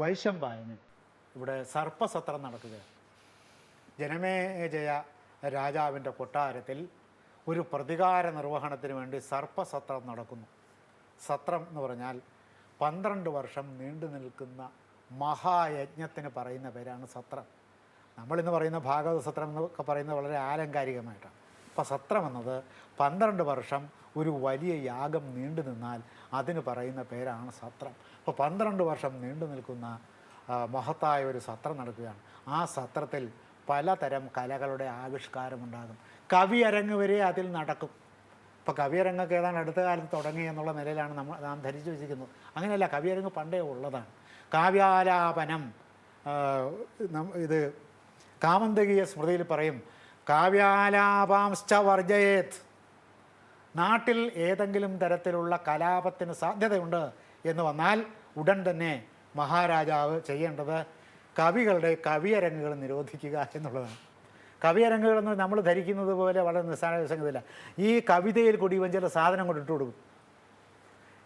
വൈശമ്പായന് ഇവിടെ സർപ്പസത്രം നടക്കുകയാണ്. ജനമേജയ രാജാവിൻ്റെ കൊട്ടാരത്തിൽ ഒരു പ്രതികാര നിർവഹണത്തിന് വേണ്ടി സർപ്പസത്രം നടക്കുന്നു. സത്രം എന്ന് പറഞ്ഞാൽ 12 വർഷം നീണ്ടു നിൽക്കുന്ന മഹായജ്ഞത്തിന് പറയുന്ന പേരാണ് സത്രം. നമ്മളിന്ന് പറയുന്ന ഭാഗവത സത്രം എന്നൊക്കെ പറയുന്നത് വളരെ ആലങ്കാരികമായിട്ടാണ്. അപ്പോൾ സത്രം എന്നത് 12 വർഷം ഒരു വലിയ യാഗം നീണ്ടു നിന്നാൽ അതിന് പറയുന്ന പേരാണ് സത്രം. അപ്പോൾ 12 വർഷം നീണ്ടു നിൽക്കുന്ന മഹത്തായ ഒരു സത്രം നടക്കുകയാണ്. ആ സത്രത്തിൽ പലതരം കലകളുടെ ആവിഷ്കാരമുണ്ടാകും. കവിയരങ്ങ് വരെ അതിൽ നടക്കും. ഇപ്പോൾ കവിയരങ്ങൊക്കെ ഏതാണ്ട് അടുത്ത കാലത്ത് തുടങ്ങി എന്നുള്ള നിലയിലാണ് നാം ധരിച്ചു വെച്ചിരിക്കുന്നത്. അങ്ങനെയല്ല, കവിയരങ്ങ് പണ്ടേ ഉള്ളതാണ്. കാവ്യാലാപനം, ഇത് കാമന്തകീയ സ്മൃതിയിൽ പറയും, കാവ്യാലാപാംശ്ച വർജയേത്. നാട്ടിൽ ഏതെങ്കിലും തരത്തിലുള്ള കലാപത്തിന് സാധ്യതയുണ്ട് എന്ന് വന്നാൽ ഉടൻ തന്നെ മഹാരാജാവ് ചെയ്യേണ്ടത് കവികളുടെ കവിയരങ്ങുകൾ നിരോധിക്കുക എന്നുള്ളതാണ്. കവിയരങ്ങുകളെന്ന് നമ്മൾ ധരിക്കുന്നത് പോലെ വളരെ നിസ്സാര സംഗതിയില്ല. ഈ കവിതയിൽ കൂടി ഇവൻ ചില സാധനം കൊണ്ടിട്ട് കൊടുക്കും.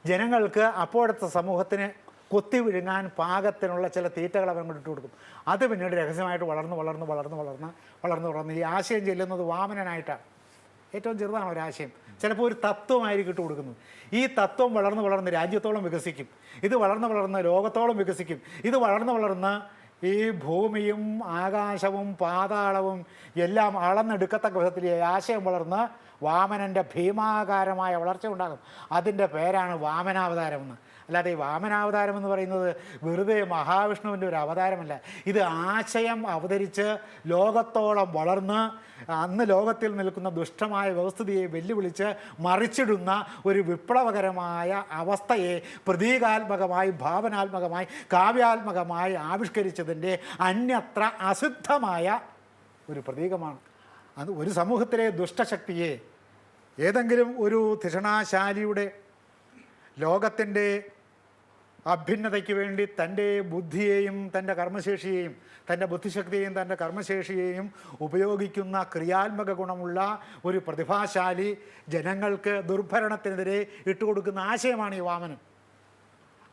ജനങ്ങൾക്ക് അപ്പോഴത്തെ സമൂഹത്തിന് കൊത്തി വിഴുങ്ങാൻ പാകത്തിനുള്ള ചില തീറ്റകൾ അവൻ കൊണ്ടിട്ട് കൊടുക്കും. അത് പിന്നീട് രഹസ്യമായിട്ട് വളർന്ന് ഈ ആശയം ചെല്ലുന്നത് വാമനനായിട്ടാണ്. ഏറ്റവും ചെറുതാണ് ഒരാശയം. ചിലപ്പോൾ ഒരു തത്വമായിരിക്കും ഇട്ട് കൊടുക്കുന്നത്. ഈ തത്വം വളർന്ന് രാജ്യത്തോളം വികസിക്കും. ഇത് വളർന്ന് ലോകത്തോളം വികസിക്കും. ഇത് വളർന്ന് ഈ ഭൂമിയും ആകാശവും പാതാളവും എല്ലാം അളന്നെടുക്കത്തക്ക വിധത്തിൽ ഈ ആശയം വളർന്ന് വാമനൻ്റെ ഭീമാകാരമായ വളർച്ച ഉണ്ടാകും. അതിൻ്റെ പേരാണ് വാമനാവതാരമെന്ന്. അല്ലാതെ ഈ വാമനാവതാരം എന്ന് പറയുന്നത് വെറുതെ മഹാവിഷ്ണുവിൻ്റെ ഒരു അവതാരമല്ല. ഇത് ആശയം അവതരിച്ച് ലോകത്തോളം വളർന്ന് അന്ന് ലോകത്തിൽ നിൽക്കുന്ന ദുഷ്ടമായ വ്യവസ്ഥിതിയെ വെല്ലുവിളിച്ച് മറിച്ചിടുന്ന ഒരു വിപ്ലവകരമായ അവസ്ഥയെ പ്രതീകാത്മകമായി, ഭാവനാത്മകമായി, കാവ്യാത്മകമായി ആവിഷ്കരിച്ചതിൻ്റെ അന്യത്ര അസിദ്ധമായ ഒരു പ്രതീകമാണ്. അത് ഒരു സമൂഹത്തിലെ ദുഷ്ടശക്തിയെ ഏതെങ്കിലും ഒരു ധിഷണാശാലിയുടെ ലോകത്തിൻ്റെ അഭ്യുന്നതയ്ക്ക് വേണ്ടി തൻ്റെ ബുദ്ധിയെയും തൻ്റെ കർമ്മശേഷിയെയും, തൻ്റെ ബുദ്ധിശക്തിയെയും തൻ്റെ കർമ്മശേഷിയെയും ഉപയോഗിക്കുന്ന ക്രിയാത്മക ഗുണമുള്ള ഒരു പ്രതിഭാശാലി ജനങ്ങൾക്ക് ദുർഭരണത്തിനെതിരെ ഇട്ടുകൊടുക്കുന്ന ആശയമാണ് ഈ വാമനൻ.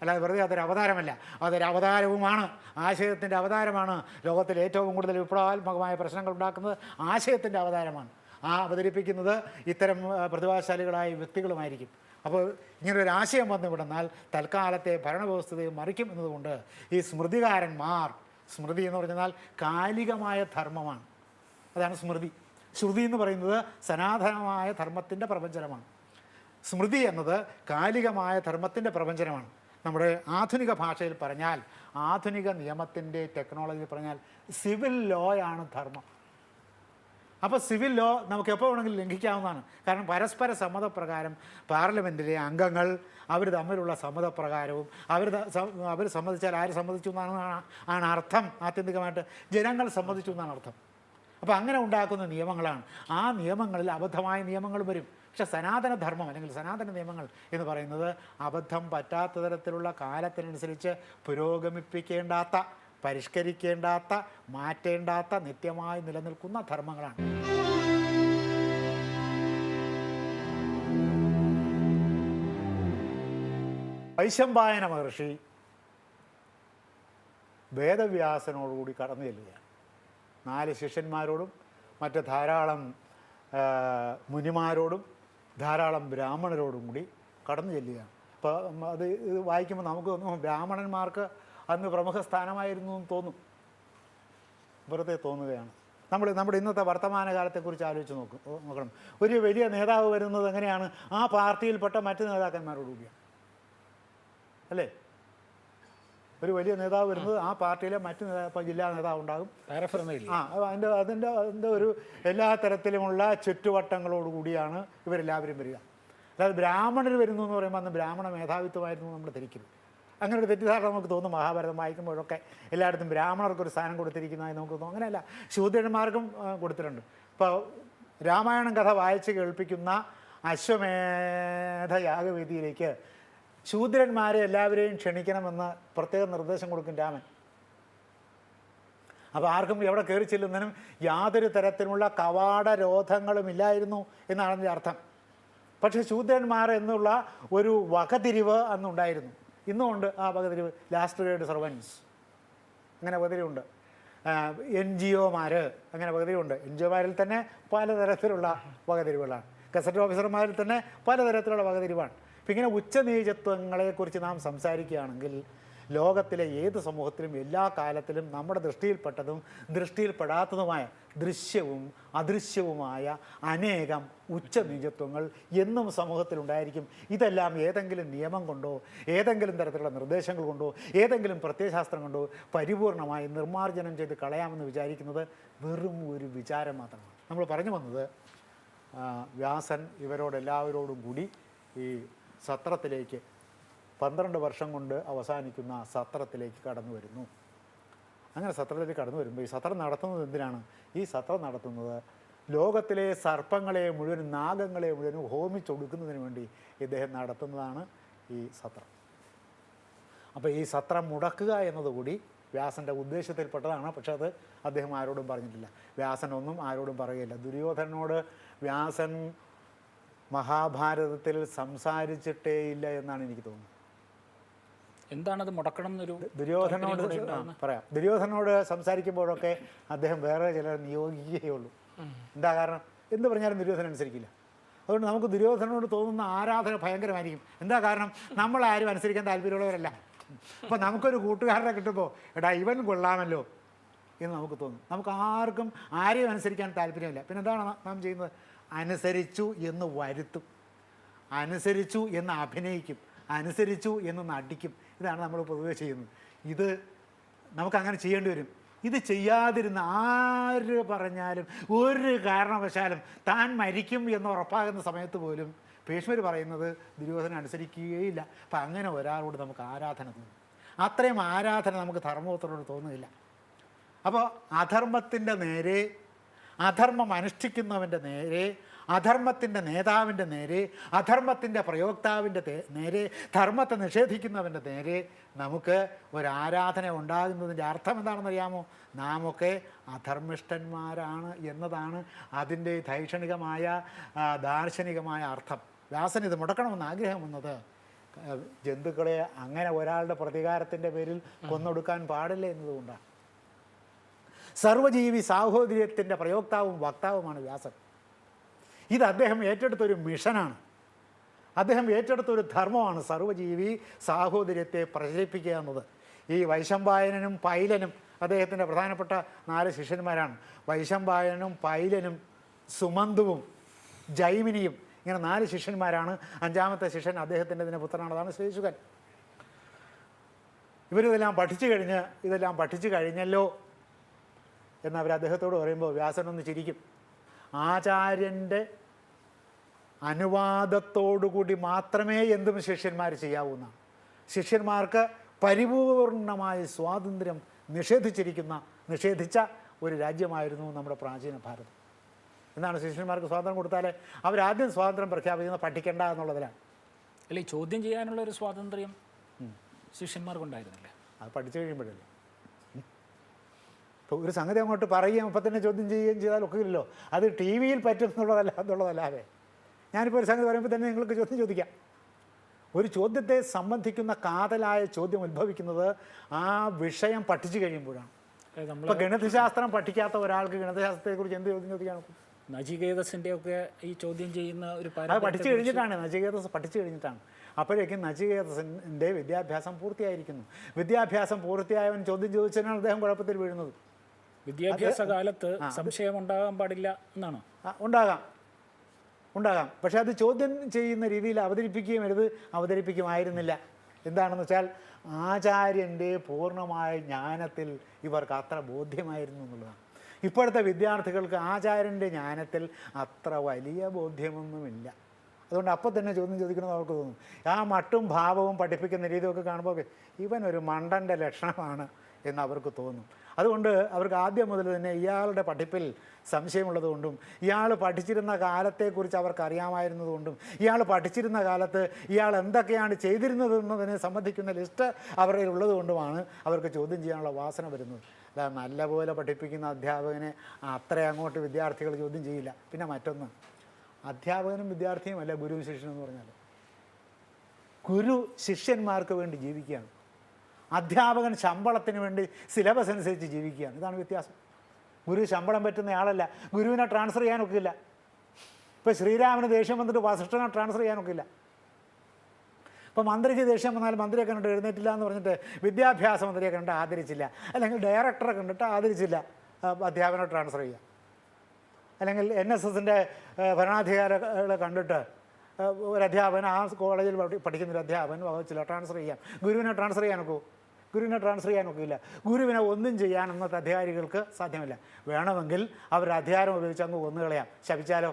അല്ലാതെ വെറുതെ അതൊരു അവതാരമല്ല, അതൊരു അവതാരവുമാണ്. ആശയത്തിൻ്റെ അവതാരമാണ്. ലോകത്തിൽ ഏറ്റവും കൂടുതൽ വിപ്ലവാത്മകമായ പ്രശ്നങ്ങൾ ഉണ്ടാക്കുന്നത് ആശയത്തിൻ്റെ അവതാരമാണ്. ആ അവതരിപ്പിക്കുന്നത് ഇത്തരം പ്രതിഭാശാലികളായ വ്യക്തികളുമായിരിക്കും. അപ്പോൾ ഇങ്ങനൊരു ആശയം വന്നു വിടുന്നാൽ തൽക്കാലത്തെ ഭരണവ്യവസ്ഥയെ മറിക്കും എന്നതുകൊണ്ട് ഈ സ്മൃതികാരന്മാർ, സ്മൃതി എന്ന് പറഞ്ഞാൽ കാലികമായ ധർമ്മമാണ്, അതാണ് സ്മൃതി. ശ്രുതി എന്ന് പറയുന്നത് സനാതനമായ ധർമ്മത്തിൻ്റെ പ്രപഞ്ചനമാണ്. സ്മൃതി എന്നത് കാലികമായ ധർമ്മത്തിൻ്റെ പ്രപഞ്ചനമാണ്. നമ്മുടെ ആധുനിക ഭാഷയിൽ പറഞ്ഞാൽ, ആധുനിക നിയമത്തിൻ്റെ ടെക്നോളജിയിൽ പറഞ്ഞാൽ സിവിൽ ലോയാണ് ധർമ്മം. അപ്പോൾ സിവിൽ ലോ നമുക്ക് എപ്പോൾ വേണമെങ്കിലും ലംഘിക്കാവുന്നതാണ്. കാരണം പരസ്പര സമ്മതപ്രകാരം പാർലമെൻറ്റിലെ അംഗങ്ങൾ അവർ തമ്മിലുള്ള സമ്മതപ്രകാരവും അവർ സമ്മതിച്ചാൽ ആര് സമ്മതിച്ചു എന്നാണ് അർത്ഥം. ആത്യന്തികമായിട്ട് ജനങ്ങൾ സമ്മതിച്ചു എന്നാണ് അർത്ഥം. അപ്പോൾ അങ്ങനെ ഉണ്ടാക്കുന്ന നിയമങ്ങളാണ്. ആ നിയമങ്ങളിൽ അബദ്ധമായ നിയമങ്ങൾ വരും. പക്ഷെ സനാതനധർമ്മം അല്ലെങ്കിൽ സനാതന നിയമങ്ങൾ എന്ന് പറയുന്നത് അബദ്ധം പറ്റാത്ത തരത്തിലുള്ള കാലത്തിനനുസരിച്ച് പുരോഗമിപ്പിക്കേണ്ടാത്ത, പരിഷ്കരിക്കേണ്ടാത്ത, മാറ്റേണ്ടാത്ത, നിത്യമായി നിലനിൽക്കുന്ന ധർമ്മങ്ങളാണ്. വൈശമ്പായന മഹർഷി വേദവ്യാസനോടുകൂടി കടന്നു ചെല്ലുകയാണ്. 4 ശിഷ്യന്മാരോടും മറ്റ് ധാരാളം മുനിമാരോടും ധാരാളം ബ്രാഹ്മണരോടും കൂടി കടന്നു ചെല്ലുകയാണ്. അപ്പോൾ ഇത് വായിക്കുമ്പോൾ നമുക്ക് തോന്നും ബ്രാഹ്മണന്മാർക്ക് അന്ന് പ്രമുഖ സ്ഥാനമായിരുന്നു എന്ന് തോന്നും. വെറുതെ തോന്നുകയാണ്. നമ്മുടെ ഇന്നത്തെ വർത്തമാനകാലത്തെക്കുറിച്ച് ആലോചിച്ച് നോക്കണം. ഒരു വലിയ നേതാവ് വരുന്നത് എങ്ങനെയാണ്? ആ പാർട്ടിയിൽപ്പെട്ട മറ്റ് നേതാക്കന്മാരോടുകൂടിയാണ്, അല്ലേ? ഒരു വലിയ നേതാവ് വരുന്നത് ആ പാർട്ടിയിലെ മറ്റ് ഇപ്പോൾ ജില്ലാ നേതാവ് ഉണ്ടാകും. അതിൻ്റെ ഒരു എല്ലാ തരത്തിലുമുള്ള ചുറ്റുവട്ടങ്ങളോടുകൂടിയാണ് ഇവരെല്ലാവരും വരിക. അതായത് ബ്രാഹ്മണർ വരുന്നു എന്ന് പറയുമ്പോൾ അന്ന് ബ്രാഹ്മണ മേധാവിത്വമായിരുന്നു നമ്മൾ ധരിക്കുന്നത്. അങ്ങനെ ഒരു തെറ്റിദ്ധാരണ നമുക്ക് തോന്നും. മഹാഭാരതം വായിക്കുമ്പോഴൊക്കെ എല്ലായിടത്തും ബ്രാഹ്മണർക്കൊരു സ്ഥാനം കൊടുത്തിരിക്കുന്നതായി നമുക്ക് തോന്നും. അങ്ങനെയല്ല, ശൂദ്രന്മാർക്കും കൊടുത്തിട്ടുണ്ട്. ഇപ്പോൾ രാമായണം കഥ വായിച്ച് കേൾപ്പിക്കുന്ന അശ്വമേധ യാഗവേദിയിലേക്ക് ശൂദ്രന്മാരെ എല്ലാവരെയും ക്ഷണിക്കണമെന്ന് പ്രത്യേക നിർദ്ദേശം കൊടുക്കും രാമൻ. അപ്പോൾ ആർക്കും എവിടെ കയറി ചെല്ലുന്നതിനും യാതൊരു തരത്തിലുള്ള കവാടരോധങ്ങളും ഇല്ലായിരുന്നു എന്നാണ് അതിൻ്റെ അർത്ഥം. പക്ഷേ ശൂദ്രന്മാർ എന്നുള്ള ഒരു വകതിരിവ് അന്നുണ്ടായിരുന്നു. ഇന്നുമുണ്ട് ആ വകതിരിവ്. ലാസ്റ്റ് ഗ്രേഡ് സർവൻസ് അങ്ങനെ പകുതിയുണ്ട്. NGOമാർ അങ്ങനെ പകുതിയുണ്ട്. NGOമാരിൽ തന്നെ പലതരത്തിലുള്ള വകതിരിവുകളാണ്. ഗസറ്റ് ഓഫീസർമാരിൽ തന്നെ പലതരത്തിലുള്ള വകതിരിവാണ്. അപ്പം ഇങ്ങനെ ഉച്ചനീചത്വങ്ങളെക്കുറിച്ച് നാം സംസാരിക്കുകയാണെങ്കിൽ ലോകത്തിലെ ഏത് സമൂഹത്തിലും എല്ലാ കാലത്തിലും നമ്മുടെ ദൃഷ്ടിയിൽപ്പെട്ടതും ദൃഷ്ടിയിൽപ്പെടാത്തതുമായ ദൃശ്യവും അദൃശ്യവുമായ അനേകം ഉച്ചനീചത്വങ്ങൾ എന്നും സമൂഹത്തിലുണ്ടായിരിക്കും. ഇതെല്ലാം ഏതെങ്കിലും നിയമം കൊണ്ടോ ഏതെങ്കിലും തരത്തിലുള്ള നിർദ്ദേശങ്ങൾ കൊണ്ടോ ഏതെങ്കിലും പ്രത്യയശാസ്ത്രം കൊണ്ടോ പരിപൂർണമായി നിർമ്മാർജ്ജനം ചെയ്ത് കളയാമെന്ന് വിചാരിക്കുന്നത് വെറും ഒരു വിചാരം മാത്രമാണ്. നമ്മൾ പറഞ്ഞു വന്നത് വ്യാസൻ ഇവരോടെല്ലാവരോടും കൂടി ഈ സത്രത്തിലേക്ക് 12 വർഷം കൊണ്ട് അവസാനിക്കുന്ന സത്രത്തിലേക്ക് കടന്നു വരുന്നു. അങ്ങനെ സത്രത്തിലേക്ക് കടന്നു വരുമ്പോൾ ഈ സത്രം നടത്തുന്നത് എന്തിനാണ്? ഈ സത്രം നടത്തുന്നത് ലോകത്തിലെ സർപ്പങ്ങളെ മുഴുവനും നാഗങ്ങളെ മുഴുവനും ഹോമിച്ചൊടുക്കുന്നതിന് വേണ്ടി ഇദ്ദേഹം നടത്തുന്നതാണ് ഈ സത്രം. അപ്പോൾ ഈ സത്രം മുടക്കുക എന്നതുകൂടി വ്യാസൻ്റെ ഉദ്ദേശത്തിൽപ്പെട്ടതാണ്. പക്ഷെ അത് അദ്ദേഹം ആരോടും പറഞ്ഞിട്ടില്ല. വ്യാസൻ ഒന്നും ആരോടും പറയുകയില്ല. ദുര്യോധനോട് വ്യാസൻ മഹാഭാരതത്തിൽ സംസാരിച്ചിട്ടേയില്ല എന്നാണ് എനിക്ക് തോന്നുന്നത്. എന്താണത് മുടക്കണം എന്നൊരു ദുര്യോധനോട് പറയാം. ദുര്യോധനോട് സംസാരിക്കുമ്പോഴൊക്കെ അദ്ദേഹം വേറെ ചിലർ നിയോഗിക്കുകയുള്ളൂ. എന്താ കാരണം? എന്ത് പറഞ്ഞാലും ദുര്യോധനൻ അനുസരിക്കില്ല. അതുകൊണ്ട് നമുക്ക് ദുര്യോധനോട് തോന്നുന്ന ആരാധന ഭയങ്കരമായിരിക്കും. എന്താ കാരണം? നമ്മളാരും അനുസരിക്കാൻ താല്പര്യമുള്ളവരല്ല. അപ്പോൾ നമുക്കൊരു കൂട്ടുകാരനെ കിട്ടുമ്പോൾ എടാ ഇവൻ കൊള്ളാമല്ലോ എന്ന് നമുക്ക് തോന്നും. നമുക്ക് ആർക്കും ആരെയും അനുസരിക്കാൻ താല്പര്യമില്ല. പിന്നെ എന്താണ് നാം ചെയ്യുന്നത്? അനുസരിച്ചു എന്ന് വരുത്തും, അനുസരിച്ചു എന്ന് അഭിനയിക്കും, അനുസരിച്ചു എന്ന് നടിക്കും. ഇതാണ് നമ്മൾ പൊതുവെ ചെയ്യുന്നത്. ഇത് നമുക്കങ്ങനെ ചെയ്യേണ്ടി വരും. ഇത് ചെയ്യാതിരുന്ന ആര് പറഞ്ഞാലും ഒരു കാരണവശാലും താൻ മരിക്കും എന്ന് ഉറപ്പാകുന്ന സമയത്ത് പോലും ഭീഷ്മർ പറയുന്നത് ദുര്യോധനൻ അനുസരിക്കുകയില്ല. അപ്പം അങ്ങനെ ഒരാളോട് നമുക്ക് ആരാധന തോന്നും. അത്രയും ആരാധന നമുക്ക് ധർമ്മപുത്രനോട് തോന്നുന്നില്ല. അപ്പോൾ അധർമ്മത്തിൻ്റെ നേരെ, അധർമ്മം അനുഷ്ഠിക്കുന്നവൻ്റെ നേരെ, അധർമ്മത്തിൻ്റെ നേതാവിൻ്റെ നേരെ, അധർമ്മത്തിൻ്റെ പ്രയോക്താവിൻ്റെ നേരെ, ധർമ്മത്തെ നിഷേധിക്കുന്നവൻ്റെ നേരെ നമുക്ക് ഒരാരാധന ഉണ്ടാകുന്നതിൻ്റെ അർത്ഥം എന്താണെന്നറിയാമോ? നാമൊക്കെ അധർമ്മിഷ്ഠന്മാരാണ് എന്നതാണ് അതിൻ്റെ ധൈഷണികമായ ദാർശനികമായ അർത്ഥം. വ്യാസൻ ഇത് മുടക്കണമെന്ന് ആഗ്രഹം വന്നത് ജന്തുക്കളെ അങ്ങനെ ഒരാളുടെ പ്രതികാരത്തിൻ്റെ പേരിൽ കൊന്നൊടുക്കാൻ പാടില്ല എന്നതുകൊണ്ടാണ്. സർവജീവി സാഹോദര്യത്തിൻ്റെ പ്രയോക്താവും വക്താവുമാണ് വ്യാസൻ. ഇത് അദ്ദേഹം ഏറ്റെടുത്തൊരു മിഷനാണ്. അദ്ദേഹം ഏറ്റെടുത്തൊരു ധർമ്മമാണ് സർവജീവി സാഹോദര്യത്തെ പ്രചരിപ്പിക്കുക എന്നത്. ഈ വൈശമ്പായനനും പൈലനും അദ്ദേഹത്തിൻ്റെ പ്രധാനപ്പെട്ട 4 ശിഷ്യന്മാരാണ്. വൈശമ്പായനനും പൈലനും സുമന്തുവും ജൈമിനിയും ഇങ്ങനെ 4 ശിഷ്യന്മാരാണ്. 5ാമത്തെ ശിഷ്യൻ അദ്ദേഹത്തിൻ്റെ തന്നെ പുത്രനാണ്, അതാണ് ശ്രീശുകൻ. ഇവരിതെല്ലാം പഠിച്ചു കഴിഞ്ഞല്ലോ എന്നവർ അദ്ദേഹത്തോട് പറയുമ്പോൾ വ്യാസനൊന്ന് ചിരിക്കും. ആചാര്യൻ്റെ അനുവാദത്തോടുകൂടി മാത്രമേ എന്തും ശിഷ്യന്മാർ ചെയ്യാവൂന്ന, ശിഷ്യന്മാർക്ക് പരിപൂർണമായ സ്വാതന്ത്ര്യം നിഷേധിച്ച ഒരു രാജ്യമായിരുന്നു നമ്മുടെ പ്രാചീന ഭാരതം. എന്താണ് ശിഷ്യന്മാർക്ക് സ്വാതന്ത്ര്യം കൊടുത്താലേ അവരാദ്യം സ്വാതന്ത്ര്യം പ്രഖ്യാപിക്കുന്നത് പഠിക്കേണ്ട എന്നുള്ളതിലാണ്. അല്ലെ, ചോദ്യം ചെയ്യാനുള്ള ഒരു സ്വാതന്ത്ര്യം ശിഷ്യന്മാർക്കുണ്ടായിരുന്നില്ല. അത് പഠിച്ചു കഴിയുമ്പോഴല്ലേ. ഇപ്പോൾ ഒരു സംഗതി അങ്ങോട്ട് പറയുകയും അപ്പം തന്നെ ചോദ്യം ചെയ്യുകയും ചെയ്താൽ ഒക്കില്ലല്ലോ. അത് ടി വിയിൽ പറ്റും എന്നുള്ളതല്ലാതെ ഞാനിപ്പോൾ ഒരു സംഗതി പറയുമ്പോൾ തന്നെ നിങ്ങൾക്ക് ചോദ്യം ചോദിക്കാം. ഒരു ചോദ്യത്തെ സംബന്ധിക്കുന്ന കാതലായ ചോദ്യം ഉത്ഭവിക്കുന്നത് ആ വിഷയം പഠിച്ചു കഴിയുമ്പോഴാണ്. ഇപ്പോൾ ഗണിതശാസ്ത്രം പഠിക്കാത്ത ഒരാൾക്ക് ഗണിതശാസ്ത്രത്തെക്കുറിച്ച് എന്ത് ചോദ്യം ചോദിക്കാൻ? നചികേതസിൻ്റെ ഒക്കെ ഈ ചോദ്യം ചെയ്യുന്ന ഒരു അത് പഠിച്ചു കഴിഞ്ഞിട്ടാണ്. നചികേതസ് പഠിച്ചു കഴിഞ്ഞിട്ടാണ്. അപ്പോഴേക്കും നചികേതസിൻ്റെ വിദ്യാഭ്യാസം പൂർത്തിയായിരിക്കുന്നു. വിദ്യാഭ്യാസം പൂർത്തിയായവൻ ചോദ്യം ചോദിച്ചതിനാണ് അദ്ദേഹം കുഴപ്പത്തിൽ വീഴുന്നത്. വിദ്യാഭ്യാസ കാലത്ത് സംശയം ഉണ്ടാകാൻ പാടില്ല എന്നാണ്. ഉണ്ടാകാം. പക്ഷെ അത് ചോദ്യം ചെയ്യുന്ന രീതിയിൽ അവതരിപ്പിക്കുമായിരുന്നില്ല. എന്താണെന്ന് വെച്ചാൽ ആചാര്യൻ്റെ പൂർണ്ണമായ ജ്ഞാനത്തിൽ ഇവർക്ക് അത്ര ബോധ്യമായിരുന്നു എന്നുള്ളതാണ്. ഇപ്പോഴത്തെ വിദ്യാർത്ഥികൾക്ക് ആചാര്യൻ്റെ ജ്ഞാനത്തിൽ അത്ര വലിയ ബോധ്യമൊന്നുമില്ല. അതുകൊണ്ട് അപ്പം തന്നെ ചോദ്യം ചോദിക്കണമെന്ന് അവർക്ക് തോന്നും. ആ മട്ടും ഭാവവും പഠിപ്പിക്കുന്ന രീതിയൊക്കെ കാണുമ്പോൾ ഇവനൊരു മണ്ടൻ്റെ ലക്ഷണമാണ് എന്ന് അവർക്ക് തോന്നും. അതുകൊണ്ട് അവർക്ക് ആദ്യം മുതൽ തന്നെ ഇയാളുടെ പഠിപ്പിൽ സംശയമുള്ളതുകൊണ്ടും ഇയാൾ പഠിച്ചിരുന്ന കാലത്തെക്കുറിച്ച് അവർക്ക് അറിയാമായിരുന്നതുകൊണ്ടും ഇയാൾ പഠിച്ചിരുന്ന കാലത്ത് ഇയാൾ എന്തൊക്കെയാണ് ചെയ്തിരുന്നതെന്നതിനെ സംബന്ധിക്കുന്ന ലിസ്റ്റ് അവരുടെ ഉള്ളതുകൊണ്ടുമാണ് അവർക്ക് ചോദ്യം ചെയ്യാനുള്ള വാസന വരുന്നത്. അല്ല, നല്ലപോലെ പഠിപ്പിക്കുന്ന അധ്യാപകനെ അത്ര അങ്ങോട്ട് വിദ്യാർത്ഥികൾ ചോദ്യം ചെയ്യില്ല. പിന്നെ മറ്റൊന്ന്, അധ്യാപകനും വിദ്യാർത്ഥിയുമല്ല ഗുരുവും ശിഷ്യനെന്ന് പറഞ്ഞാൽ. ഗുരു ശിഷ്യന്മാർക്ക് വേണ്ടി ജീവിക്കുകയാണ്. അധ്യാപകൻ ശമ്പളത്തിന് വേണ്ടി സിലബസ് അനുസരിച്ച് ജീവിക്കുകയാണ്. ഇതാണ് വ്യത്യാസം. ഗുരു ശമ്പളം പറ്റുന്ന ആളല്ല. ഗുരുവിനെ ട്രാൻസ്ഫർ ചെയ്യാനൊക്കില്ല. ഇപ്പോൾ ശ്രീരാമന് ദേഷ്യം വന്നിട്ട് വസിഷ്ഠനെ ട്രാൻസ്ഫർ ചെയ്യാനൊക്കില്ല. ഇപ്പോൾ മന്ത്രിക്ക് ദേഷ്യം വന്നാൽ മന്ത്രിയെ കണ്ടിട്ട് എഴുന്നേറ്റില്ല എന്ന് പറഞ്ഞിട്ട് വിദ്യാഭ്യാസ മന്ത്രിയെ കണ്ടിട്ട് ആദരിച്ചില്ല, അല്ലെങ്കിൽ ഡയറക്ടറെ കണ്ടിട്ട് ആദരിച്ചില്ല അധ്യാപകനെ ട്രാൻസ്ഫർ ചെയ്യുക, അല്ലെങ്കിൽ NSSൻ്റെ ഭരണാധികാരികളെ കണ്ടിട്ട് ഒരു അധ്യാപകൻ ആ കോളേജിൽ പഠിക്കുന്നൊരു അധ്യാപകൻ വഹിച്ചില്ല ട്രാൻസ്ഫർ ചെയ്യാം. ഗുരുവിനെ ട്രാൻസ്ഫർ ചെയ്യാനൊക്കെ ഗുരുവിനെ ട്രാൻസ്ഫർ ചെയ്യാനൊക്കില്ല. ഗുരുവിനെ ഒന്നും ചെയ്യാൻ അന്നത്തെ അധികാരികൾക്ക് സാധ്യമല്ല. വേണമെങ്കിൽ അവരുടെ അധികാരം ഉപയോഗിച്ച് അങ്ങ് കൊന്നുകളയാം, ശപിച്ചാലോ.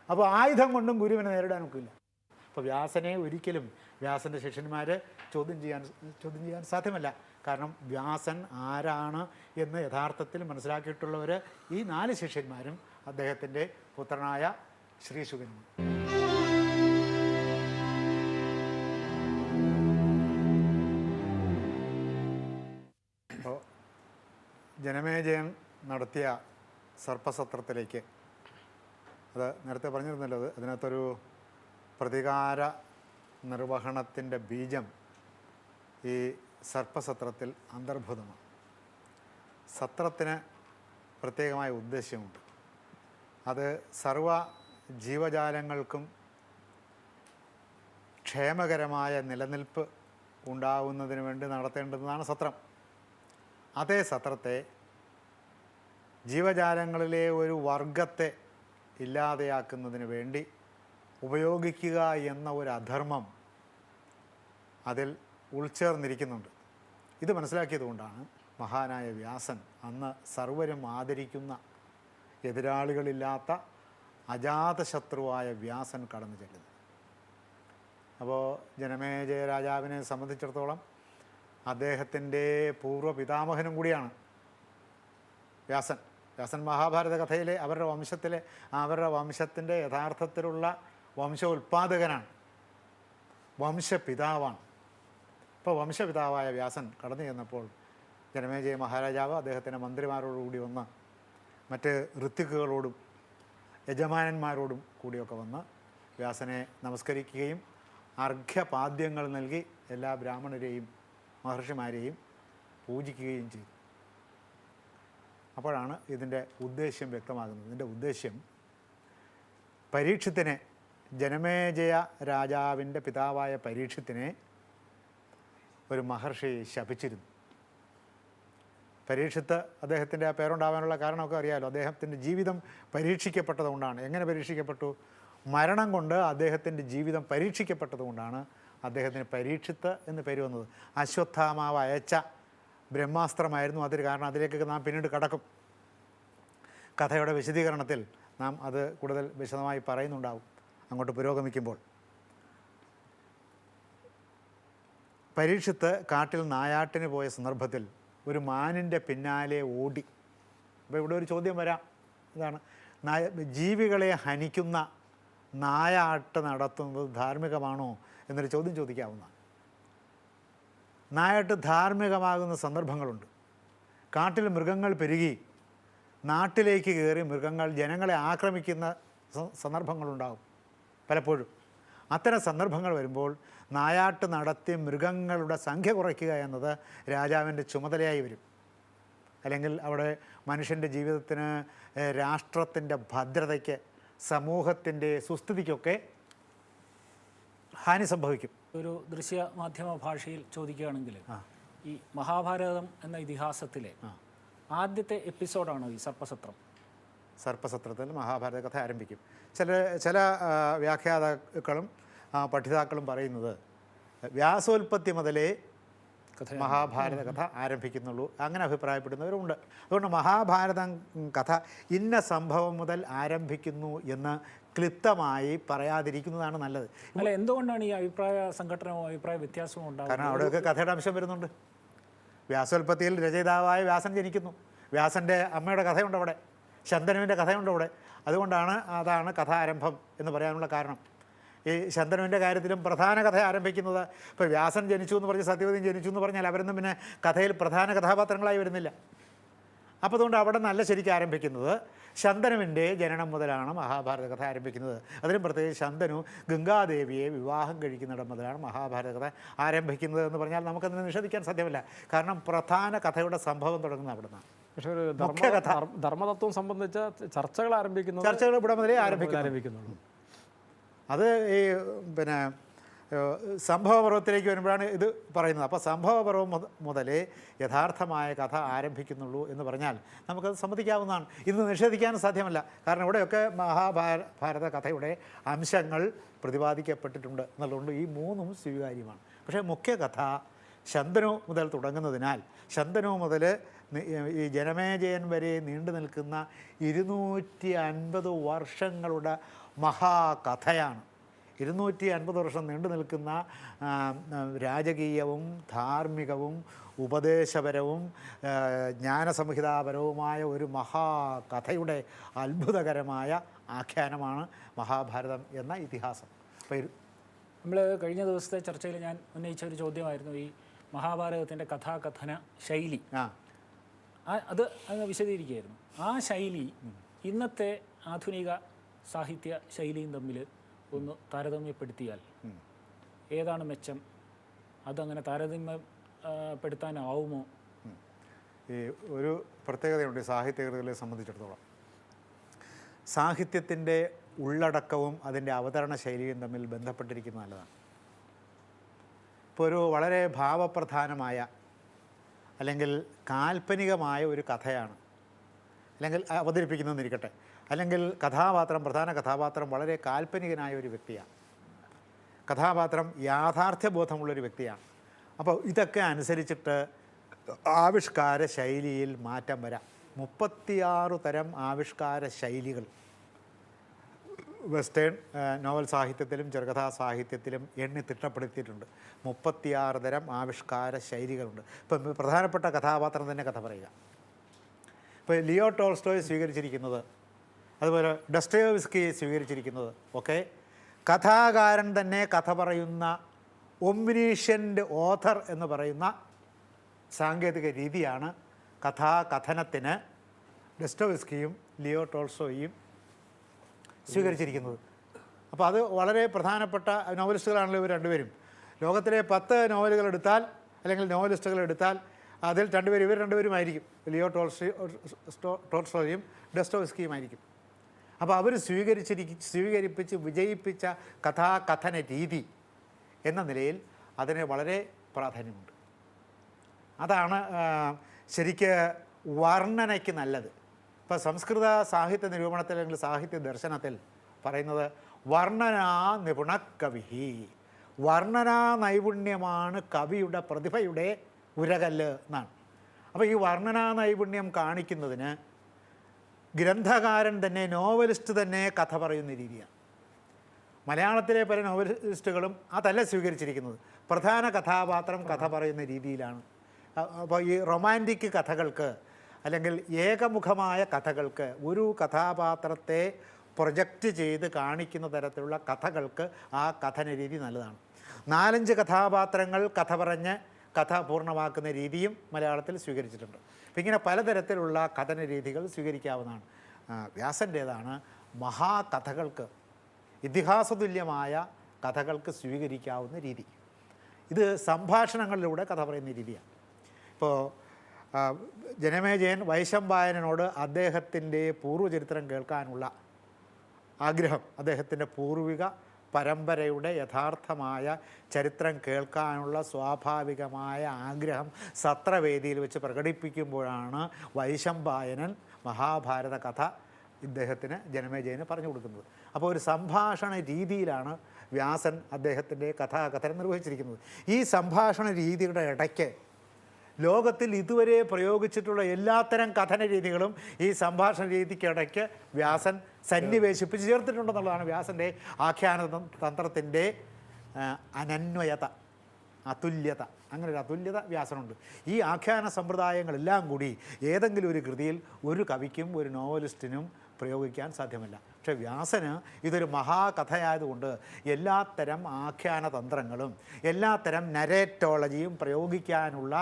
അപ്പോൾ ആയുധം കൊണ്ടും ഗുരുവിനെ നേരിടാനൊക്കില്ല. അപ്പോൾ വ്യാസനെ ഒരിക്കലും വ്യാസൻ്റെ ശിഷ്യന്മാർ ചോദ്യം ചെയ്യാൻ സാധ്യമല്ല. കാരണം വ്യാസൻ ആരാണ് എന്ന് യഥാർത്ഥത്തിൽ മനസ്സിലാക്കിയിട്ടുള്ളവർ ഈ 4 ശിഷ്യന്മാരും അദ്ദേഹത്തിൻ്റെ പുത്രനായ ശ്രീശുകനും. അപ്പോൾ ജനമേജയൻ നടത്തിയ സർപ്പസത്രത്തിലേക്ക്, അത് നേരത്തെ പറഞ്ഞിരുന്നല്ലോ, അതിനകത്തൊരു പ്രതികാര നിർവഹണത്തിൻ്റെ ബീജം ഈ സർപ്പസത്രത്തിൽ അന്തർഭൂതമാണ്. സത്രത്തിന് പ്രത്യേകമായ ഉദ്ദേശ്യമുണ്ട്. അത് സർവ ജീവജാലങ്ങൾക്കും ക്ഷേമകരമായ നിലനിൽപ്പ് ഉണ്ടാവുന്നതിന് വേണ്ടി നടത്തേണ്ടുന്നതാണ് സത്രം. അതേ സത്രത്തെ ജീവജാലങ്ങളിലെ ഒരു വർഗത്തെ ഇല്ലാതെയാക്കുന്നതിന് വേണ്ടി ഉപയോഗിക്കുക എന്ന ഒരു അധർമ്മം അതിൽ ഉൾച്ചേർന്നിരിക്കുന്നുണ്ട്. ഇത് മനസ്സിലാക്കിയതുകൊണ്ടാണ് മഹാനായ വ്യാസൻ അന്ന് സർവരും ആദരിക്കുന്ന, എതിരാളികളില്ലാത്ത അജാതശത്രുവായ വ്യാസൻ കടന്നു ചെല്ലുന്നത്. അപ്പോൾ ജനമേജയ രാജാവിനെ സംബന്ധിച്ചിടത്തോളം അദ്ദേഹത്തിൻ്റെ പൂർവ്വ പിതാമഹനും കൂടിയാണ് വ്യാസൻ. വ്യാസൻ മഹാഭാരത കഥയിലെ അവരുടെ വംശത്തിൻ്റെ യഥാർത്ഥത്തിലുള്ള വംശോൽപാദകനാണ്, വംശപിതാവാണ്. ഇപ്പോൾ വംശപിതാവായ വ്യാസൻ കടന്നു ചെന്നപ്പോൾ ജനമേജയ മഹാരാജാവ് അദ്ദേഹത്തിൻ്റെ മന്ത്രിമാരോടുകൂടി വന്ന് മറ്റ് ഋത്വിക്കുകളോടും യജമാനന്മാരോടും കൂടിയൊക്കെ വന്ന് വ്യാസനെ നമസ്കരിക്കുകയും അർഘ്യപാദ്യങ്ങൾ നൽകി എല്ലാ ബ്രാഹ്മണരെയും മഹർഷിമാരെയും പൂജിക്കുകയും ചെയ്തു. അപ്പോഴാണ് ഇതിൻ്റെ ഉദ്ദേശ്യം വ്യക്തമാകുന്നത്. ഇതിൻ്റെ ഉദ്ദേശ്യം പരീക്ഷത്തിനെ, ജനമേജയ രാജാവിൻ്റെ പിതാവായ പരീക്ഷത്തിനെ ഒരു മഹർഷി ശപിച്ചിരുന്നു. പരീക്ഷത്ത് അദ്ദേഹത്തിൻ്റെ ആ പേരുണ്ടാവാനുള്ള കാരണമൊക്കെ അറിയാമല്ലോ. അദ്ദേഹത്തിൻ്റെ ജീവിതം പരീക്ഷിക്കപ്പെട്ടതുകൊണ്ടാണ്. എങ്ങനെ പരീക്ഷിക്കപ്പെട്ടു? മരണം കൊണ്ട് അദ്ദേഹത്തിൻ്റെ ജീവിതം പരീക്ഷിക്കപ്പെട്ടതുകൊണ്ടാണ് അദ്ദേഹത്തിന് പരീക്ഷത്ത് എന്ന് പേര് വന്നത്. അശ്വത്ഥാമാവ് അയച്ച ബ്രഹ്മാസ്ത്രമായിരുന്നു അതൊരു കാരണം. അതിലേക്കൊക്കെ നാം പിന്നീട് കടക്കും. കഥയുടെ വിശദീകരണത്തിൽ നാം അത് കൂടുതൽ വിശദമായി പറയുന്നുണ്ടാവും അങ്ങോട്ട് പുരോഗമിക്കുമ്പോൾ. പരീക്ഷത്ത് കാട്ടിൽ നായാട്ടിന് പോയ സന്ദർഭത്തിൽ ഒരു മാനിൻ്റെ പിന്നാലെ ഓടി. അപ്പോൾ ഇവിടെ ഒരു ചോദ്യം വരാം. ഇതാണ്, ജീവികളെ ഹനിക്കുന്ന നായാട്ട് നടത്തുന്നത് ധാർമ്മികമാണോ എന്നൊരു ചോദ്യം ചോദിക്കാവുന്നതാണ്. നായാട്ട് ധാർമ്മികമാകുന്ന സന്ദർഭങ്ങളുണ്ട്. കാട്ടിൽ മൃഗങ്ങൾ പെരുകി നാട്ടിലേക്ക് കയറി മൃഗങ്ങൾ ജനങ്ങളെ ആക്രമിക്കുന്ന സന്ദർഭങ്ങളുണ്ടാകും പലപ്പോഴും. അത്തരം സന്ദർഭങ്ങൾ വരുമ്പോൾ നായാട്ട് നടത്തി മൃഗങ്ങളുടെ സംഖ്യ കുറയ്ക്കുക എന്നത് രാജാവിൻ്റെ ചുമതലയായി വരും. അല്ലെങ്കിൽ അവിടെ മനുഷ്യൻ്റെ ജീവിതത്തിന്, രാഷ്ട്രത്തിൻ്റെ ഭദ്രതയ്ക്ക്, സമൂഹത്തിൻ്റെ സുസ്ഥിതിക്കൊക്കെ ഹാനി സംഭവിക്കും. ഒരു ദൃശ്യ മാധ്യമ ഭാഷയിൽ ചോദിക്കുകയാണെങ്കിൽ, ഈ മഹാഭാരതം എന്ന ഇതിഹാസത്തിലെ ആദ്യത്തെ എപ്പിസോഡാണോ ഈ സർപ്പസത്രം? സർപ്പസത്രത്തിൽ മഹാഭാരത കഥ ആരംഭിക്കും. ചില വ്യാഖ്യാതാക്കളും പഠിതാക്കളും പറയുന്നത് വ്യാസോൽപത്തി മുതലേ മഹാഭാരത കഥ ആരംഭിക്കുന്നുള്ളൂ, അങ്ങനെ അഭിപ്രായപ്പെടുന്നവരുണ്ട്. അതുകൊണ്ട് മഹാഭാരതം കഥ ഇന്ന സംഭവം മുതൽ ആരംഭിക്കുന്നു എന്ന് ക്ലിപ്തമായി പറയാതിരിക്കുന്നതാണ് നല്ലത്. അല്ല, എന്തുകൊണ്ടാണ് ഈ അഭിപ്രായ സംഘടനവും അഭിപ്രായ വ്യത്യാസവും ഉണ്ടാകുന്നത്? കാരണം അവിടെയൊക്കെ കഥയുടെ അംശം വരുന്നുണ്ട്. വ്യാസോൽപത്തിയിൽ രചയിതാവായ വ്യാസൻ ജനിക്കുന്നു. വ്യാസൻ്റെ അമ്മയുടെ കഥയുണ്ട് അവിടെ, ശന്തനുവിൻ്റെ കഥയുണ്ട് അവിടെ. അതാണ് കഥാരംഭം എന്ന് പറയാനുള്ള കാരണം. ഈ ശന്തനുവിൻ്റെ കാര്യത്തിലും പ്രധാന കഥ ആരംഭിക്കുന്നത്, ഇപ്പോൾ വ്യാസൻ ജനിച്ചു എന്ന് പറഞ്ഞ് സത്യവതിയും ജനിച്ചു എന്ന് പറഞ്ഞാൽ അവരൊന്നും പിന്നെ കഥയിൽ പ്രധാന കഥാപാത്രങ്ങളായി വരുന്നില്ല. അപ്പോൾ അതുകൊണ്ട് അവിടെ നല്ല ശരിക്കും ആരംഭിക്കുന്നത് ശന്തനുവിൻ്റെ ജനനം മുതലാണ് മഹാഭാരത കഥ ആരംഭിക്കുന്നത്. അതിനും പ്രത്യേകിച്ച് ശന്തനു ഗംഗാദേവിയെ വിവാഹം കഴിക്കുന്നിടം മുതലാണ് മഹാഭാരത കഥ ആരംഭിക്കുന്നത് എന്ന് പറഞ്ഞാൽ നമുക്കതിനെ നിഷേധിക്കാൻ സാധ്യമല്ല. കാരണം പ്രധാന കഥയുടെ സംഭവം തുടങ്ങുന്നത് അവിടെ നിന്നാണ്. പക്ഷേ ഒരു ധർമ്മതത്വം സംബന്ധിച്ച ചർച്ചകൾ ഇവിടെ മുതലേ ആരംഭിക്കുന്നുള്ളൂ. അത് ഈ പിന്നെ സംഭവപർവത്തിലേക്ക് വരുമ്പോഴാണ് ഇത് പറയുന്നത്. അപ്പോൾ സംഭവപർവം മുതലേ യഥാർത്ഥമായ കഥ ആരംഭിക്കുന്നുള്ളൂ എന്ന് പറഞ്ഞാൽ നമുക്കത് സമ്മതിക്കാവുന്നതാണ്. ഇന്ന് നിഷേധിക്കാനും സാധ്യമല്ല. കാരണം ഇവിടെയൊക്കെ മഹാഭാരത കഥയുടെ അംശങ്ങൾ പ്രതിപാദിക്കപ്പെട്ടിട്ടുണ്ട് എന്നുള്ളതുകൊണ്ട് ഈ മൂന്നും സ്വീകാര്യമാണ്. പക്ഷേ മുഖ്യ കഥ ശന്തനു മുതൽ തുടങ്ങുന്നതിനാൽ ശന്തനു മുതൽ ഈ ജനമേജയൻ വരെ നീണ്ടു നിൽക്കുന്ന 250 വർഷങ്ങളുടെ മഹാകഥയാണ്. 250 വർഷം നീണ്ടു നിൽക്കുന്ന രാജകീയവും ധാർമ്മികവും ഉപദേശപരവും ജ്ഞാനസംഹിതാപരവുമായ ഒരു മഹാകഥയുടെ അത്ഭുതകരമായ ആഖ്യാനമാണ് മഹാഭാരതം എന്ന ഇതിഹാസം. അപ്പോൾ നമ്മൾ കഴിഞ്ഞ ദിവസത്തെ ചർച്ചയിൽ ഞാൻ ഉന്നയിച്ച ഒരു ചോദ്യമായിരുന്നു ഈ മഹാഭാരതത്തിൻ്റെ കഥാകഥന ശൈലി. അത് അങ്ങ് വിശദീകരിക്കുകയായിരുന്നു. ആ ശൈലി ഇന്നത്തെ ആധുനിക സാഹിത്യ ശൈലിയും തമ്മിൽ ഒന്ന് താരതമ്യപ്പെടുത്തിയാൽ ഏതാണ് മെച്ചം? അതങ്ങനെ താരതമ്യപ്പെടുത്താനാവുമോ? ഈ ഒരു പ്രത്യേകതയുണ്ട് സാഹിത്യകൃതികളെ സംബന്ധിച്ചിടത്തോളം. സാഹിത്യത്തിൻ്റെ ഉള്ളടക്കവും അതിൻ്റെ അവതരണ ശൈലിയും തമ്മിൽ ബന്ധപ്പെട്ടിരിക്കുന്നത് നല്ലതാണ്. ഇപ്പോൾ ഒരു വളരെ ഭാവപ്രധാനമായ അല്ലെങ്കിൽ കാൽപ്പനികമായ ഒരു കഥയാണ് അല്ലെങ്കിൽ അവതരിപ്പിക്കുന്നതെന്നിരിക്കട്ടെ, അല്ലെങ്കിൽ പ്രധാന കഥാപാത്രം വളരെ കാൽപ്പനികനായ ഒരു വ്യക്തിയാണ്, കഥാപാത്രം യാഥാർത്ഥ്യബോധമുള്ളൊരു വ്യക്തിയാണ്. അപ്പോൾ ഇതൊക്കെ അനുസരിച്ചിട്ട് ആവിഷ്കാര ശൈലിയിൽ മാറ്റം വരാം. 36 തരം ആവിഷ്കാര ശൈലികൾ വെസ്റ്റേൺ നോവൽ സാഹിത്യത്തിലും ചെറുകഥാ സാഹിത്യത്തിലും എണ്ണി തിട്ടപ്പെടുത്തിയിട്ടുണ്ട്. 36 തരം ആവിഷ്കാര ശൈലികളുണ്ട്. ഇപ്പം പ്രധാനപ്പെട്ട കഥാപാത്രം തന്നെ കഥ പറയുക. ഇപ്പോൾ ലിയോ ടോൾസ്റ്റോയ് സ്വീകരിച്ചിരിക്കുന്നത്, അതുപോലെ ഡസ്റ്റോയെവ്സ്കി സ്വീകരിച്ചിരിക്കുന്നത് ഒക്കെ കഥാകാരൻ തന്നെ കഥ പറയുന്ന ഒംനിഷ്യൻ്റ് ഓഥർ എന്ന് പറയുന്ന സാങ്കേതിക രീതിയാണ് കഥാകഥനത്തിന് ഡസ്റ്റോയെവ്സ്കിയും ലിയോ ടോൾസ്റ്റോയും സ്വീകരിച്ചിരിക്കുന്നത്. അപ്പോൾ അത് വളരെ പ്രധാനപ്പെട്ട നോവലിസ്റ്റുകളാണല്ലോ ഇവർ രണ്ടുപേരും. ലോകത്തിലെ 10 നോവലുകൾ എടുത്താൽ അല്ലെങ്കിൽ നോവലിസ്റ്റുകൾ എടുത്താൽ അതിൽ ഇവർ രണ്ടുപേരുമായിരിക്കും, ലിയോ ടോൾസ്റ്റോയും ഡസ്റ്റോയെവ്സ്കിയുമായിരിക്കും. അപ്പോൾ അവർ സ്വീകരിപ്പിച്ച് വിജയിപ്പിച്ച കഥാകഥന രീതി എന്ന നിലയിൽ അതിന് വളരെ പ്രാധാന്യമുണ്ട്. അതാണ് ശരിക്ക് വർണ്ണനയ്ക്ക് നല്ലത്. ഇപ്പോൾ സംസ്കൃത സാഹിത്യ നിരൂപണത്തിൽ അല്ലെങ്കിൽ സാഹിത്യ ദർശനത്തിൽ പറയുന്നത് വർണ്ണനാ നിപുണ കവി, വർണ്ണനാ നൈപുണ്യമാണ് കവിയുടെ പ്രതിഭയുടെ ഉരകല്ല് എന്നാണ്. അപ്പോൾ ഈ വർണ്ണനാ നൈപുണ്യം കാണിക്കുന്നതിന് ഗ്രന്ഥകാരൻ തന്നെ, നോവലിസ്റ്റ് തന്നെ കഥ പറയുന്ന രീതിയാണ്. മലയാളത്തിലെ പല നോവലിസ്റ്റുകളും അതല്ല സ്വീകരിച്ചിരിക്കുന്നത്. പ്രധാന കഥാപാത്രം കഥ പറയുന്ന രീതിയിലാണ്. അപ്പോൾ ഈ റൊമാൻറ്റിക് കഥകൾക്ക് അല്ലെങ്കിൽ ഏകമുഖമായ കഥകൾക്ക്, ഒരു കഥാപാത്രത്തെ പ്രൊജക്റ്റ് ചെയ്ത് കാണിക്കുന്ന തരത്തിലുള്ള കഥകൾക്ക് ആ കഥന രീതി നല്ലതാണ്. 4-5 കഥാപാത്രങ്ങൾ കഥ പറഞ്ഞ് കഥ പൂർണ്ണമാക്കുന്ന രീതിയും മലയാളത്തിൽ സ്വീകരിച്ചിട്ടുണ്ട്. അപ്പം ഇങ്ങനെ പലതരത്തിലുള്ള കഥന രീതികൾ സ്വീകരിക്കാവുന്നതാണ്. വ്യാസൻ്റേതാണ് മഹാകഥകൾക്ക്, ഇതിഹാസതുല്യമായ കഥകൾക്ക് സ്വീകരിക്കാവുന്ന രീതി. ഇത് സംഭാഷണങ്ങളിലൂടെ കഥ പറയുന്ന രീതിയാണ്. ഇപ്പോൾ ജനമേജയൻ വൈശമ്പായനോട് അദ്ദേഹത്തിൻ്റെ പൂർവ്വചരിത്രം കേൾക്കാനുള്ള ആഗ്രഹം, അദ്ദേഹത്തിൻ്റെ പൂർവിക പരമ്പരയുടെ യഥാർത്ഥമായ ചരിത്രം കേൾക്കാനുള്ള സ്വാഭാവികമായ ആഗ്രഹം സത്രവേദിയിൽ വെച്ച് പ്രകടിപ്പിക്കുമ്പോഴാണ് വൈശമ്പായനൻ മഹാഭാരത കഥ ഇദ്ദേഹത്തിന് ജനമേജയന് പറഞ്ഞു കൊടുക്കുന്നത്. അപ്പോൾ ഒരു സംഭാഷണ രീതിയിലാണ് വ്യാസൻ അദ്ദേഹത്തിൻ്റെ കഥാകഥനം നിർവഹിച്ചിരിക്കുന്നത്. ഈ സംഭാഷണ രീതിയുടെ ഇടയ്ക്ക് ലോകത്തിൽ ഇതുവരെ പ്രയോഗിച്ചിട്ടുള്ള എല്ലാത്തരം കഥന രീതികളും ഈ സംഭാഷണ രീതിക്കിടയ്ക്ക് വ്യാസൻ സന്നിവേശിപ്പിച്ച് ചേർത്തിട്ടുണ്ടെന്നുള്ളതാണ് വ്യാസൻ്റെ ആഖ്യാന തന്ത്രത്തിൻ്റെ അനന്വയത, അതുല്യത. അങ്ങനെ ഒരു അതുല്യത വ്യാസനുണ്ട്. ഈ ആഖ്യാന സമ്പ്രദായങ്ങളെല്ലാം കൂടി ഏതെങ്കിലും ഒരു കൃതിയിൽ ഒരു കവിക്കും ഒരു നോവലിസ്റ്റിനും പ്രയോഗിക്കാൻ സാധ്യമല്ല. പക്ഷേ വ്യാസന് ഇതൊരു മഹാകഥയായതുകൊണ്ട് എല്ലാത്തരം ആഖ്യാന തന്ത്രങ്ങളും എല്ലാത്തരം നരേറ്റോളജിയും പ്രയോഗിക്കാനുള്ള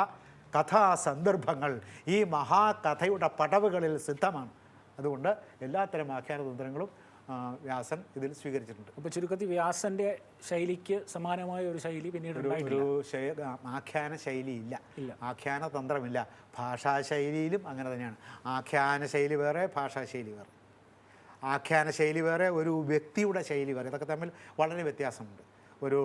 കഥാസന്ദർഭങ്ങൾ ഈ മഹാകഥയുടെ പടവുകളിൽ സിദ്ധമാണ്. അതുകൊണ്ട് എല്ലാത്തരം ആഖ്യാനതന്ത്രങ്ങളും വ്യാസൻ ഇതിൽ സ്വീകരിച്ചിട്ടുണ്ട്. അപ്പോൾ ചുരുക്കത്തിൽ വ്യാസന്റെ ശൈലിക്ക് സമാനമായ ഒരു ശൈലി പിന്നീട് ഒരു ആഖ്യാന ശൈലിയില്ല, ആഖ്യാന തന്ത്രമില്ല. ഭാഷാശൈലിയിലും അങ്ങനെ തന്നെയാണ്. ആഖ്യാന ശൈലി വേറെ, ഭാഷാശൈലി വേറെ. ആഖ്യാന ശൈലി വേറെ, ഒരു വ്യക്തിയുടെ ശൈലി വേറെ. ഇതൊക്കെ തമ്മിൽ വളരെ വ്യത്യാസമുണ്ട്. ഒരു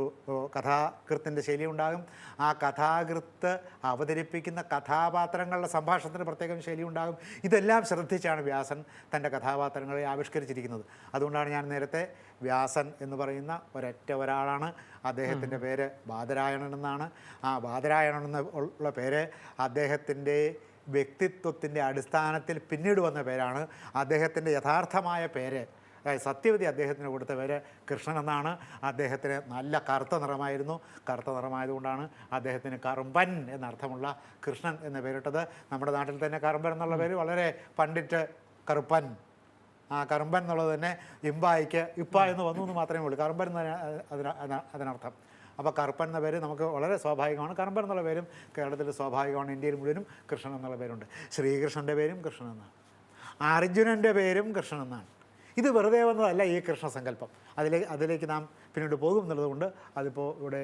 കഥാകൃത്തിൻ്റെ ശൈലി ഉണ്ടാകും. ആ കഥാകൃത്ത് അവതരിപ്പിക്കുന്ന കഥാപാത്രങ്ങളുടെ സംഭാഷണത്തിന് പ്രത്യേകം ശൈലി ഉണ്ടാകും. ഇതെല്ലാം ശ്രദ്ധിച്ചാണ് വ്യാസൻ തൻ്റെ കഥാപാത്രങ്ങളെ ആവിഷ്കരിച്ചിരിക്കുന്നത്. അതുകൊണ്ടാണ് ഞാൻ നേരത്തെ വ്യാസൻ എന്ന് പറയുന്ന ഒരാളാണ്. അദ്ദേഹത്തിൻ്റെ പേര് ബാദരായണൻ എന്നാണ്. ആ ബാദരായണൻ എന്നുള്ള പേര് അദ്ദേഹത്തിൻ്റെ വ്യക്തിത്വത്തിൻ്റെ അടിസ്ഥാനത്തിൽ പിന്നീട് വന്ന പേരാണ്. അദ്ദേഹത്തിൻ്റെ യഥാർത്ഥമായ പേര്, സത്യവതി അദ്ദേഹത്തിന് കൊടുത്ത പേര് കൃഷ്ണൻ എന്നാണ്. അദ്ദേഹത്തിന് നല്ല കറുത്ത നിറമായിരുന്നു. കറുത്ത നിറമായതുകൊണ്ടാണ് അദ്ദേഹത്തിന് കറുമ്പൻ എന്നർത്ഥമുള്ള കൃഷ്ണൻ എന്ന പേരിട്ടത്. നമ്മുടെ നാട്ടിൽ തന്നെ കറുമ്പൻ എന്നുള്ള പേര് വളരെ പണ്ടിറ്റ് കറുപ്പൻ. ആ കറുമ്പൻ എന്നുള്ളത് തന്നെ ഇമ്പായിക്ക് ഇപ്പ എന്ന് വന്നു എന്ന് മാത്രമേ ഉള്ളൂ. കറുമ്പൻ എന്ന് അതിനർത്ഥം. അപ്പോൾ കറുപ്പൻ എന്ന പേര് നമുക്ക് വളരെ സ്വാഭാവികമാണ്. കറുമ്പൻ എന്നുള്ള പേരും കേരളത്തിൽ സ്വാഭാവികമാണ്. ഇന്ത്യയിൽ മുഴുവനും കൃഷ്ണൻ എന്നുള്ള പേരുണ്ട്. ശ്രീകൃഷ്ണൻ്റെ പേരും കൃഷ്ണൻ എന്നാണ്. അർജുനൻ്റെ പേരും കൃഷ്ണൻ എന്നാണ്. ഇത് വെറുതെ വന്നതല്ല ഈ കൃഷ്ണസങ്കല്പം. അതിലേക്ക് നാം പിന്നീട് പോകും എന്നുള്ളതുകൊണ്ട് അതിപ്പോൾ ഇവിടെ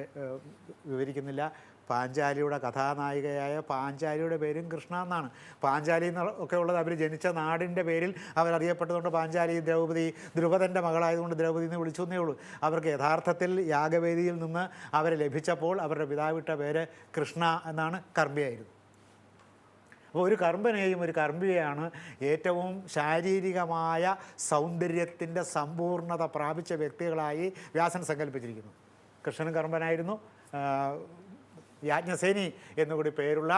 വിവരിക്കുന്നില്ല. പാഞ്ചാലിയുടെ കഥാനായികയായ പാഞ്ചാലിയുടെ പേരും കൃഷ്ണ എന്നാണ്. പാഞ്ചാലി എന്നൊക്കെ ഉള്ളത് അവർ ജനിച്ച നാടിൻ്റെ പേരിൽ അവരറിയപ്പെട്ടതുകൊണ്ട് പാഞ്ചാലി, ദ്രൗപദി ദ്രുപദൻ്റെ മകളായതുകൊണ്ട് ദ്രൗപദി എന്ന് വിളിച്ചു എന്നേ ഉള്ളൂ. അവർക്ക് യഥാർത്ഥത്തിൽ യാഗവേദിയിൽ നിന്ന് അവരെ ലഭിച്ചപ്പോൾ അവരുടെ പിതാവിട്ട പേര് കൃഷ്ണ എന്നാണ്. കർമ്മിയായിരുന്നു. അപ്പോൾ ഒരു കർമ്പനെയും ഒരു കർമ്മിയെയാണ് ഏറ്റവും ശാരീരികമായ സൗന്ദര്യത്തിൻ്റെ സമ്പൂർണ്ണത പ്രാപിച്ച വ്യക്തികളായി വ്യാസൻ സങ്കല്പിച്ചിരിക്കുന്നു. കൃഷ്ണനും കർമ്പനായിരുന്നു. യാജ്ഞസേനി എന്നുകൂടി പേരുള്ള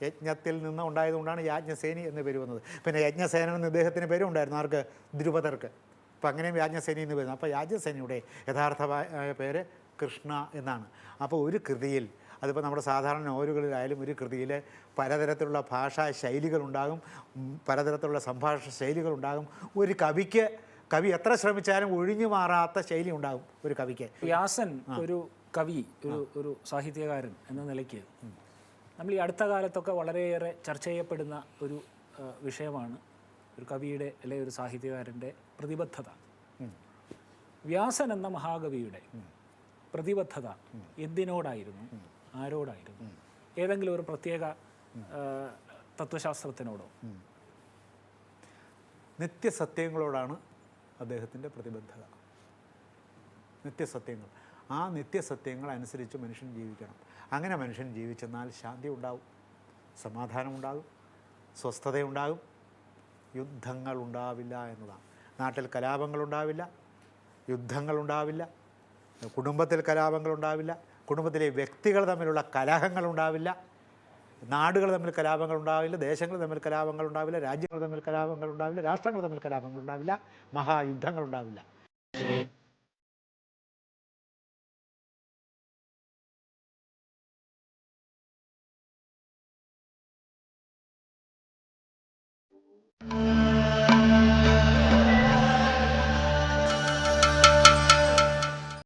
യജ്ഞത്തിൽ നിന്ന് ഉണ്ടായതുകൊണ്ടാണ് യാജ്ഞസേനി എന്ന് പേര് വന്നത്. പിന്നെ യജ്ഞസേനൻ എന്ന് ഇദ്ദേഹത്തിന് പേരും ഉണ്ടായിരുന്നു. ആർക്ക്? ദ്രുപദർക്ക്. അപ്പോൾ അങ്ങനെയും യാജ്ഞസേനി എന്ന് വരുന്നു. അപ്പോൾ യാജ്ഞസേനിയുടെ യഥാർത്ഥമായ പേര് കൃഷ്ണ എന്നാണ്. അപ്പോൾ ഒരു കൃതിയിൽ, അതിപ്പോൾ നമ്മുടെ സാധാരണ നോവലുകളിലായാലും ഒരു കൃതിയിൽ പലതരത്തിലുള്ള ഭാഷാ ശൈലികളുണ്ടാകും, പലതരത്തിലുള്ള സംഭാഷണ ശൈലികളുണ്ടാകും. ഒരു കവി എത്ര ശ്രമിച്ചാലും ഒഴിഞ്ഞു മാറാത്ത ശൈലി ഉണ്ടാകും ഒരു കവിക്ക്. വ്യാസൻ ഒരു കവി, ഒരു സാഹിത്യകാരൻ എന്ന നിലയ്ക്ക് നമ്മൾ ഈ അടുത്ത കാലത്തൊക്കെ വളരെയേറെ ചർച്ച ചെയ്യപ്പെടുന്ന ഒരു വിഷയമാണ് ഒരു കവിയുടെ അല്ലെങ്കിൽ ഒരു സാഹിത്യകാരൻ്റെ പ്രതിബദ്ധത. വ്യാസൻ എന്ന മഹാകവിയുടെ പ്രതിബദ്ധത എന്തിനോടായിരുന്നു? ആരോടായിരുന്നു? ഏതെങ്കിലും ഒരു പ്രത്യേക തത്വശാസ്ത്രത്തിനോടോ? നിത്യസത്യങ്ങളോടാണ് അദ്ദേഹത്തിൻ്റെ പ്രതിബദ്ധത. നിത്യസത്യങ്ങൾ. ആ നിത്യസത്യങ്ങൾ അനുസരിച്ച് മനുഷ്യൻ ജീവിക്കണം. അങ്ങനെ മനുഷ്യൻ ജീവിച്ചെന്നാൽ ശാന്തി ഉണ്ടാവും, സമാധാനമുണ്ടാകും, സ്വസ്ഥതയുണ്ടാകും, യുദ്ധങ്ങളുണ്ടാവില്ല എന്നതാണ്. നാട്ടിൽ കലാപങ്ങളുണ്ടാവില്ല, യുദ്ധങ്ങളുണ്ടാവില്ല, കുടുംബത്തിൽ കലാപങ്ങളുണ്ടാവില്ല, കുടുംബത്തിലെ വ്യക്തികൾ തമ്മിലുള്ള കലഹങ്ങളുണ്ടാവില്ല, നാടുകൾ തമ്മിൽ കലാപങ്ങളുണ്ടാവില്ല, ദേശങ്ങൾ തമ്മിൽ കലാപങ്ങളുണ്ടാവില്ല, രാജ്യങ്ങൾ തമ്മിൽ കലാപങ്ങളുണ്ടാവില്ല, രാഷ്ട്രങ്ങൾ തമ്മിൽ കലാപങ്ങളുണ്ടാവില്ല, മഹായുദ്ധങ്ങളുണ്ടാവില്ല.